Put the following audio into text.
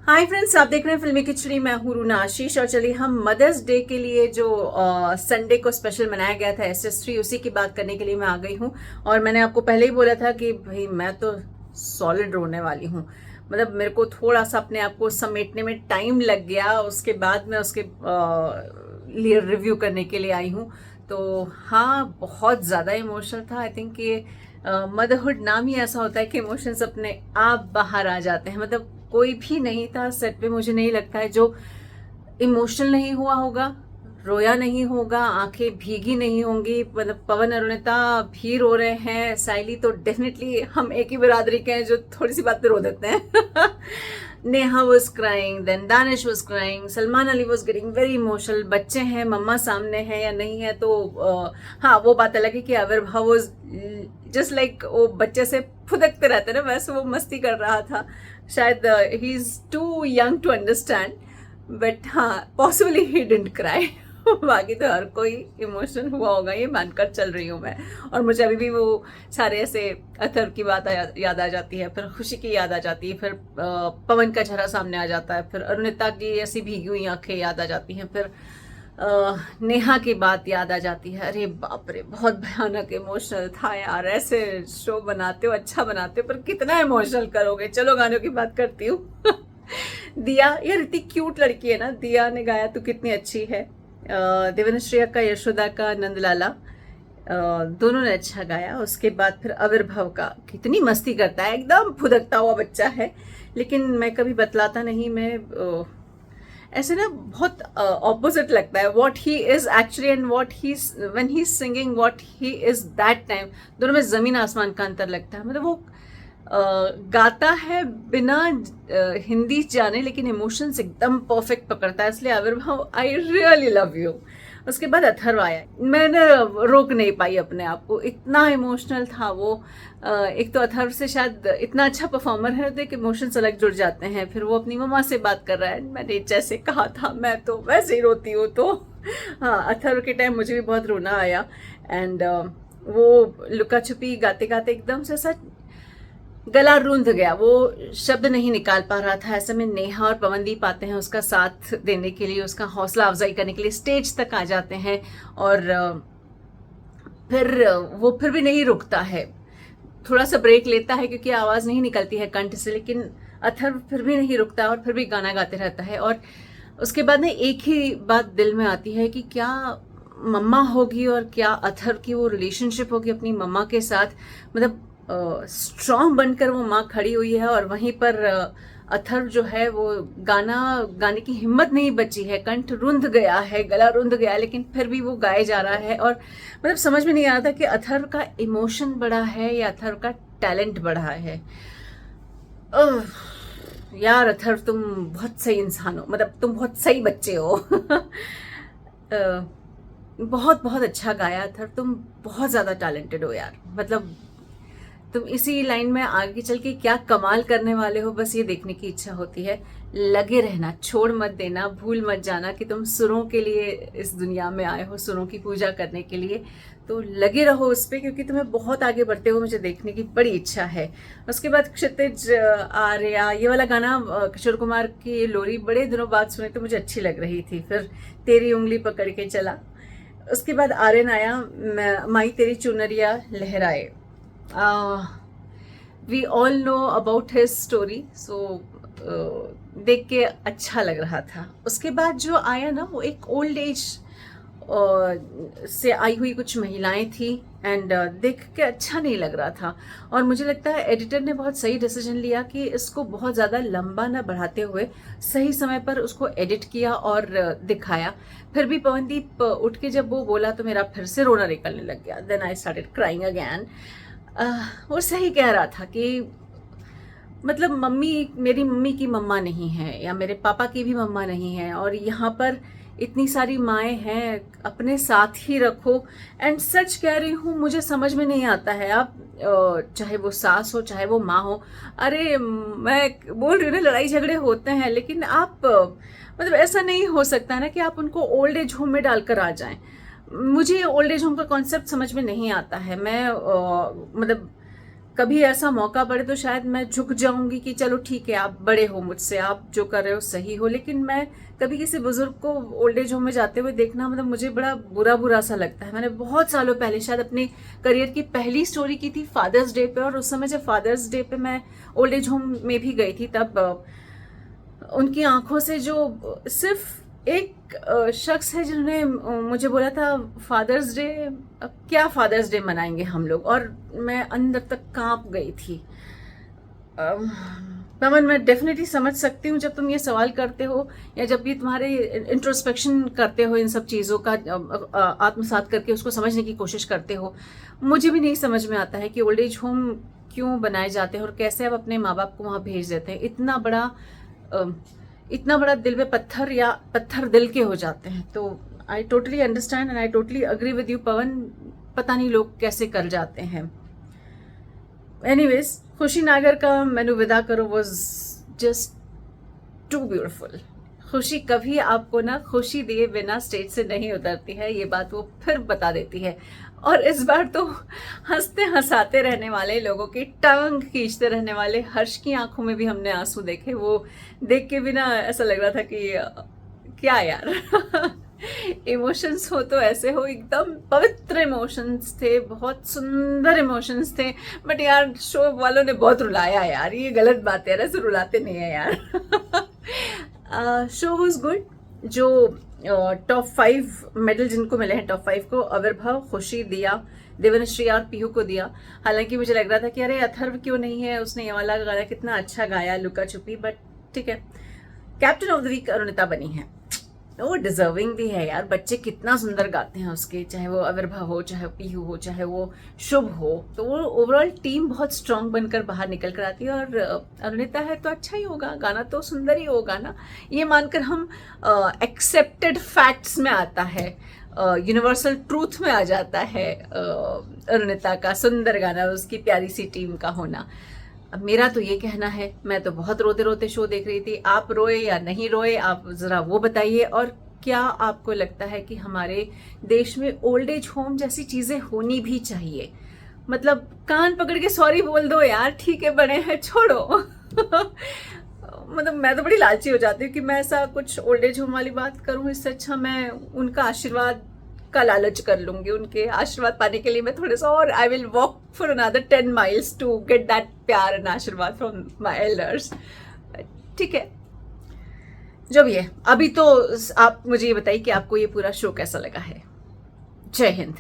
Hi friends, आप देख रहे हैं फिल्मी खिचड़ी। मैं हूं रूना आशीष और चलिए हम मदर्स डे के लिए जो संडे को स्पेशल मनाया गया था SS3 उसी की बात करने के लिए मैं आ गई हूं। और मैंने आपको पहले ही बोला था कि भाई मैं तो सॉलिड रोने वाली हूं। मतलब मेरे को थोड़ा सा अपने आप को समेटने में टाइम लग गया, उसके बाद मैं उसके लिए रिव्यू करने के लिए आई हूँ। तो हाँ, बहुत ज़्यादा इमोशनल था। आई थिंक ये मदरहुड नाम ही ऐसा होता है कि इमोशंस अपने आप बाहर आ जाते हैं। मतलब कोई भी नहीं था सेट पे, मुझे नहीं लगता है जो इमोशनल नहीं हुआ होगा, रोया नहीं होगा, आंखें भीगी नहीं होंगी। मतलब पवन अरुणिता भी रो रहे हैं, साइली तो डेफिनेटली हम एक ही बिरादरी के हैं जो थोड़ी सी बात पे रो देते हैं। Neha was crying, then Danish was crying, Salman Ali was getting very emotional. बच्चे हैं, मम्मा सामने है या नहीं है तो हाँ, वो बात अलग है कि आविर्भाव वॉज जस्ट लाइक वो बच्चे से फुदकते रहते ना, वैसे वो मस्ती कर रहा था। शायद he is too young to understand, but हाँ, पॉसिबली ही डिडंट क्राई। बाकी तो हर कोई इमोशनल हुआ होगा, ये मानकर चल रही हूँ मैं। और मुझे अभी भी वो सारे ऐसे अथर की बात याद आ जाती है, फिर खुशी की याद आ जाती है, फिर पवन का चेहरा सामने आ जाता है, फिर अरुणिता की ऐसी भीगी हुई आंखें याद आ जाती हैं, फिर नेहा की बात याद आ जाती है। अरे बाप रे, बहुत भयानक इमोशनल था यार। ऐसे शो बनाते हो, अच्छा बनाते हो, पर कितना इमोशनल करोगे। चलो गानों की बात करती हूँ। दिया यार इतनी क्यूट लड़की है ना, दिया ने गाया तू कितनी अच्छी है। देवनश्रेया का, यशोदा का, नंदलाला दोनों ने अच्छा गाया। उसके बाद फिर आविर्भाव का, कितनी मस्ती करता है, एकदम फुदकता हुआ बच्चा है। लेकिन मैं कभी बतलाता नहीं, मैं ऐसे ना बहुत ऑपोजिट लगता है what he is actually and what he when he is singing what he is that time. दोनों में जमीन आसमान का अंतर लगता है। मतलब वो गाता है बिना हिंदी जाने, लेकिन इमोशंस एकदम परफेक्ट पकड़ता है। इसलिए आविर्भाव, आई रियली लव यू। उसके बाद अथर्व आया, मैंने रोक नहीं पाई अपने आप को, इतना इमोशनल था वो। एक तो अथर्व से शायद इतना अच्छा परफॉर्मर है तो एक इमोशंस अलग जुड़ जाते हैं। फिर वो अपनी मम्मा से बात कर रहा है, मैंने जैसे कहा था मैं तो वैसे ही रोती हूँ। तो हाँ, अथर्व के टाइम मुझे भी बहुत रोना आया। एंड वो लुका छुपी गाते गाते एकदम से सच गला रूंध गया, वो शब्द नहीं निकाल पा रहा था। ऐसे में नेहा और पवनदीप आते हैं उसका साथ देने के लिए, उसका हौसला अफजाई करने के लिए स्टेज तक आ जाते हैं। और फिर वो फिर भी नहीं रुकता है, थोड़ा सा ब्रेक लेता है क्योंकि आवाज़ नहीं निकलती है कंठ से, लेकिन अथर्व फिर भी नहीं रुकता और फिर भी गाना गाते रहता है। और उसके बाद ना एक ही बात दिल में आती है कि क्या मम्मा होगी और क्या अथर्व की वो रिलेशनशिप होगी अपनी मम्मा के साथ। मतलब स्ट्रांग बनकर वो माँ खड़ी हुई है और वहीं पर अथर्व जो है वो गाना गाने की हिम्मत नहीं बची है, कंठ रुंध गया है, गला रुंध गया है, लेकिन फिर भी वो गाए जा रहा है। और मतलब समझ में नहीं आ रहा था कि अथर्व का इमोशन बढ़ा है या अथर्व का टैलेंट बढ़ा है। यार अथर्व, तुम बहुत सही इंसान हो, मतलब तुम बहुत सही बच्चे हो। बहुत बहुत अच्छा गाया अथर्व, तुम बहुत ज़्यादा टैलेंटेड हो यार। मतलब तुम इसी लाइन में आगे चल के क्या कमाल करने वाले हो, बस ये देखने की इच्छा होती है। लगे रहना, छोड़ मत देना, भूल मत जाना कि तुम सुरों के लिए इस दुनिया में आए हो, सुरों की पूजा करने के लिए। तो लगे रहो उस पर, क्योंकि तुम्हें बहुत आगे बढ़ते हो मुझे देखने की बड़ी इच्छा है। उसके बाद क्षितिज आर्या, ये वाला गाना किशोर कुमार की लोरी बड़े दिनों बाद सुने तो मुझे अच्छी लग रही थी। फिर तेरी उंगली पकड़ के चला। उसके बाद आर्यन आया, माई तेरी चुनरिया लहराए। We all know about his story, so देख के अच्छा लग रहा था। उसके बाद जो आया ना, वो एक ओल्ड एज से आई हुई कुछ महिलाएं थी एंड देख के अच्छा नहीं लग रहा था। और मुझे लगता है एडिटर ने बहुत सही डिसीजन लिया कि इसको बहुत ज़्यादा लंबा ना बढ़ाते हुए सही समय पर उसको एडिट किया और दिखाया। फिर भी पवनदीप उठ के जब वो बोला तो मेरा फिर से रोना निकलने लग गया। Then I started crying again. वो सही कह रहा था कि मतलब मम्मी, मेरी मम्मी की मम्मा नहीं है या मेरे पापा की भी मम्मा नहीं है, और यहाँ पर इतनी सारी माएँ हैं, अपने साथ ही रखो। एंड सच कह रही हूँ, मुझे समझ में नहीं आता है, आप चाहे वो सास हो चाहे वो माँ हो। अरे मैं बोल रही हूँ ना, लड़ाई झगड़े होते हैं, लेकिन आप मतलब ऐसा नहीं हो सकता ना कि आप उनको ओल्ड एज होम में डालकर आ जाएं। मुझे ओल्ड एज होम का कॉन्सेप्ट समझ में नहीं आता है। मैं मतलब कभी ऐसा मौका पड़े तो शायद मैं झुक जाऊंगी कि चलो ठीक है, आप बड़े हो मुझसे, आप जो कर रहे हो सही हो, लेकिन मैं कभी किसी बुजुर्ग को ओल्ड एज होम में जाते हुए देखना, मतलब मुझे बड़ा बुरा बुरा सा लगता है। मैंने बहुत सालों पहले शायद अपने करियर की पहली स्टोरी की थी फादर्स डे पे, और उस समय जब फादर्स डे पे मैं ओल्ड एज होम में भी गई थी, तब उनकी आंखों से जो सिर्फ एक शख्स है जिन्होंने मुझे बोला था फादर्स डे, क्या फादर्स डे मनाएंगे हम लोग, और मैं अंदर तक कांप गई थी। पवन, मैं डेफिनेटली समझ सकती हूँ जब तुम ये सवाल करते हो या जब भी तुम्हारे इंट्रोस्पेक्शन करते हो, इन सब चीज़ों का आत्मसात करके उसको समझने की कोशिश करते हो। मुझे भी नहीं समझ में आता है कि ओल्ड एज होम क्यों बनाए जाते हैं और कैसे आप अपने माँ बाप को वहाँ भेज देते हैं। इतना बड़ा दिल में पत्थर या पत्थर दिल के हो जाते हैं। तो I totally understand and I totally agree with you Pawan, पता नहीं लोग कैसे कर जाते हैं। एनीवेज, खुशी नागर का मैनू विदा करो वॉज जस्ट टू ब्यूटिफुल। खुशी कभी आपको ना खुशी दिए बिना स्टेज से नहीं उतरती है, ये बात वो फिर बता देती है। और इस बार तो हंसते हंसाते रहने वाले लोगों की टांग खींचते रहने वाले हर्ष की आंखों में भी हमने आंसू देखे। वो देख के भी ना ऐसा लग रहा था कि क्या यार इमोशंस हो तो ऐसे हो, एकदम पवित्र इमोशंस थे, बहुत सुंदर इमोशंस थे। बट यार शो वालों ने बहुत रुलाया यार, ये गलत बात है, ऐसे रुलाते नहीं है यार। Show was good. जो टॉप 5 मेडल जिनको मिले हैं, टॉप 5 को आविर्भाव, खुशी, दिया, देवनश्री और पीहू को दिया। हालांकि मुझे लग रहा था कि अरे अथर्व क्यों नहीं है, उसने ये वाला गाना कितना अच्छा गाया, लुका छुपी, बट ठीक है। Captain of the week Arunita बनी है, वो डिजर्विंग भी है यार। बच्चे कितना सुंदर गाते हैं उसके, चाहे वो आविर्भाव हो, चाहे पीहू हो, चाहे वो शुभ हो। तो वो ओवरऑल टीम बहुत स्ट्रांग बनकर बाहर निकल कर आती है। और अरुणिता है तो अच्छा ही होगा, गाना तो सुंदर ही होगा ना, ये मानकर हम एक्सेप्टेड फैक्ट्स में आता है, यूनिवर्सल ट्रूथ में आ जाता है अरुणिता का सुंदर गाना, उसकी प्यारी सी टीम का होना। अब मेरा तो ये कहना है, मैं तो बहुत रोते रोते शो देख रही थी। आप रोए या नहीं रोए, आप जरा वो बताइए। और क्या आपको लगता है कि हमारे देश में ओल्ड एज होम जैसी चीजें होनी भी चाहिए? मतलब कान पकड़ के सॉरी बोल दो यार, ठीक है बड़े हैं, छोड़ो। मतलब मैं तो बड़ी लालची हो जाती हूँ कि मैं ऐसा कुछ ओल्ड एज होम वाली बात करूँ। इससे अच्छा मैं उनका आशीर्वाद का लालच कर लूंगी। उनके आशीर्वाद पाने के लिए मैं थोड़ा सा और I will walk for another 10 miles to get that प्यार एंड आशीर्वाद फ्रॉम माई एल्डर्स। ठीक है, जो भी है। अभी तो आप मुझे ये बताइए कि आपको ये पूरा शो कैसा लगा है। जय हिंद।